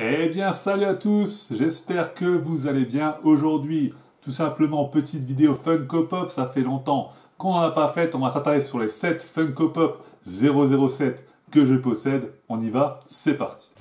Eh bien, salut à tous, j'espère que vous allez bien aujourd'hui. Tout simplement, petite vidéo Funko Pop, ça fait longtemps qu'on n'en a pas fait. On va s'attarder sur les 7 Funko Pop 007 que je possède. On y va, c'est parti.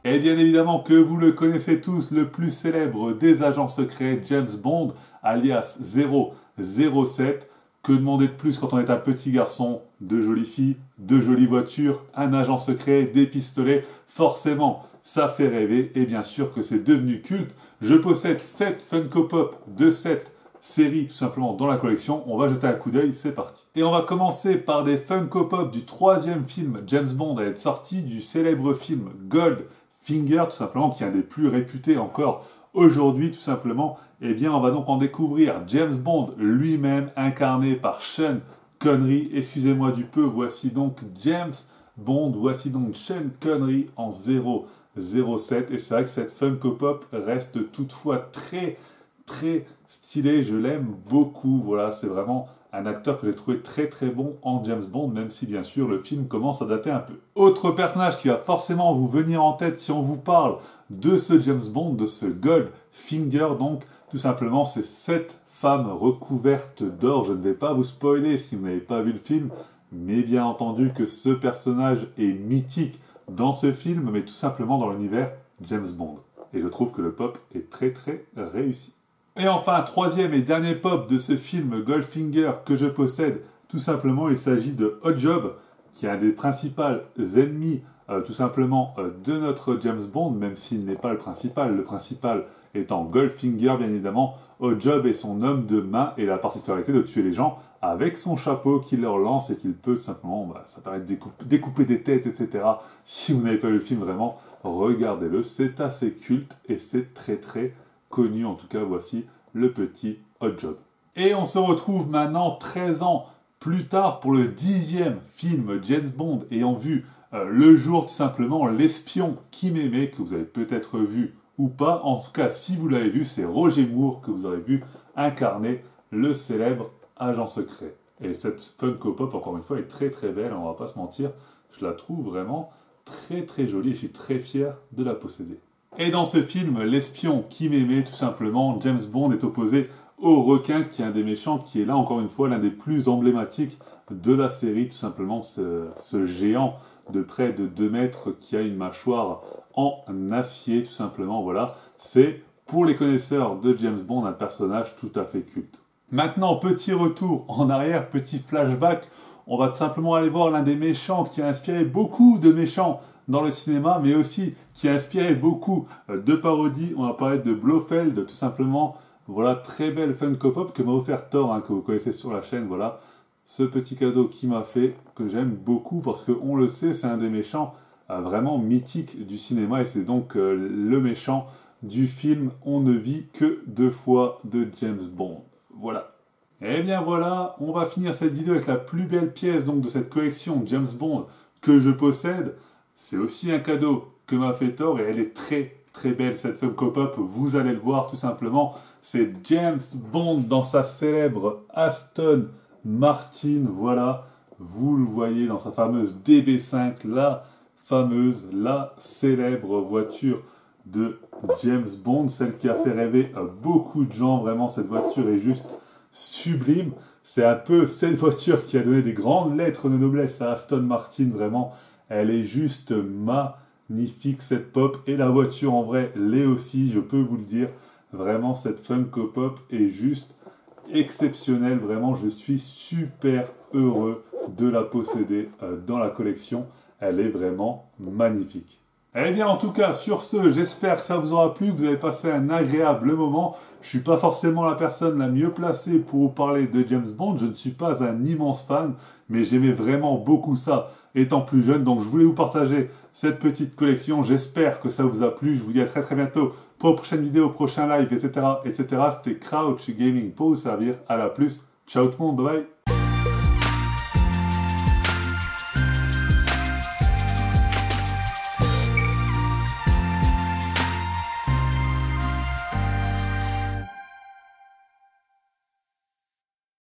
Et bien évidemment que vous le connaissez tous, le plus célèbre des agents secrets, James Bond, alias 007. Que demander de plus quand on est un petit garçon? De jolies filles, de jolies voitures, un agent secret, des pistolets. Forcément, ça fait rêver et bien sûr que c'est devenu culte. Je possède 7 Funko Pop de cette série tout simplement dans la collection. On va jeter un coup d'œil, c'est parti. Et on va commencer par des Funko Pop du troisième film James Bond à être sorti, du célèbre film Goldfinger, tout simplement, qui est un des plus réputés encore aujourd'hui, tout simplement. Eh bien, on va donc en découvrir James Bond lui-même, incarné par Sean Connery. Excusez-moi du peu, voici donc James Bond, voici donc Sean Connery en 007. Et c'est vrai que cette Funko Pop reste toutefois très stylée, je l'aime beaucoup. Voilà, c'est vraiment un acteur que j'ai trouvé très bon en James Bond, même si bien sûr le film commence à dater un peu. Autre personnage qui va forcément vous venir en tête si on vous parle de ce James Bond, de ce Goldfinger, donc tout simplement c'est cette femme recouverte d'or. Je ne vais pas vous spoiler si vous n'avez pas vu le film, mais bien entendu que ce personnage est mythique dans ce film, mais tout simplement dans l'univers James Bond. Et je trouve que le pop est très réussi. Et enfin, troisième et dernier pop de ce film Goldfinger que je possède, tout simplement, il s'agit de Hot Job, qui est un des principaux ennemis, tout simplement, de notre James Bond, même s'il n'est pas le principal étant Goldfinger, bien évidemment. Hot Job est son homme de main et la particularité de tuer les gens avec son chapeau qu'il leur lance et qu'il peut tout simplement, ça paraît découper des têtes, etc. Si vous n'avez pas vu le film, vraiment, regardez-le, c'est assez culte et c'est très connu. En tout cas, voici le petit Hot Job. Et on se retrouve maintenant 13 ans plus tard pour le 10e film James Bond ayant vu le jour, tout simplement, L'espion qui m'aimait, que vous avez peut-être vu ou pas. En tout cas, si vous l'avez vu, c'est Roger Moore que vous aurez vu incarner le célèbre agent secret. Et cette Funko Pop, encore une fois, est très belle, on va pas se mentir. Je la trouve vraiment très jolie et je suis très fier de la posséder. Et dans ce film, l'espion qui m'aimait, tout simplement, James Bond est opposé au requin, qui est un des méchants, qui est là, encore une fois, l'un des plus emblématiques de la série, tout simplement, ce géant de près de 2 mètres qui a une mâchoire en acier, tout simplement, voilà. C'est, pour les connaisseurs de James Bond, un personnage tout à fait culte. Maintenant, petit retour en arrière, petit flashback, on va tout simplement aller voir l'un des méchants qui a inspiré beaucoup de méchants dans le cinéma, mais aussi qui a inspiré beaucoup de parodies. On va parler de Blofeld, tout simplement. Voilà, très belle Funko Pop que m'a offert Thor, que vous connaissez sur la chaîne. Voilà, ce petit cadeau qui m'a fait, que j'aime beaucoup, parce qu'on le sait, c'est un des méchants vraiment mythiques du cinéma, et c'est donc le méchant du film On ne vit que 2 fois de James Bond. Voilà. Et bien voilà, on va finir cette vidéo avec la plus belle pièce donc de cette collection James Bond que je possède. C'est aussi un cadeau que m'a fait Thor et elle est très belle cette Funko Pop, vous allez le voir tout simplement. C'est James Bond dans sa célèbre Aston Martin, voilà, vous le voyez dans sa fameuse DB5, la célèbre voiture de James Bond, celle qui a fait rêver beaucoup de gens, vraiment cette voiture est juste sublime. C'est un peu cette voiture qui a donné des grandes lettres de noblesse à Aston Martin, vraiment. Elle est juste magnifique cette pop et la voiture en vrai l'est aussi, je peux vous le dire. Vraiment cette Funko Pop est juste exceptionnelle, vraiment je suis super heureux de la posséder dans la collection. Elle est vraiment magnifique. Eh bien en tout cas sur ce, j'espère que ça vous aura plu, que vous avez passé un agréable moment. Je ne suis pas forcément la personne la mieux placée pour vous parler de James Bond, je ne suis pas un immense fan, mais j'aimais vraiment beaucoup ça étant plus jeune, donc je voulais vous partager cette petite collection, j'espère que ça vous a plu, je vous dis à très bientôt pour une prochaine vidéo, prochain live, etc. C'était Crouch Gaming pour vous servir, à la plus, ciao tout le monde, bye bye.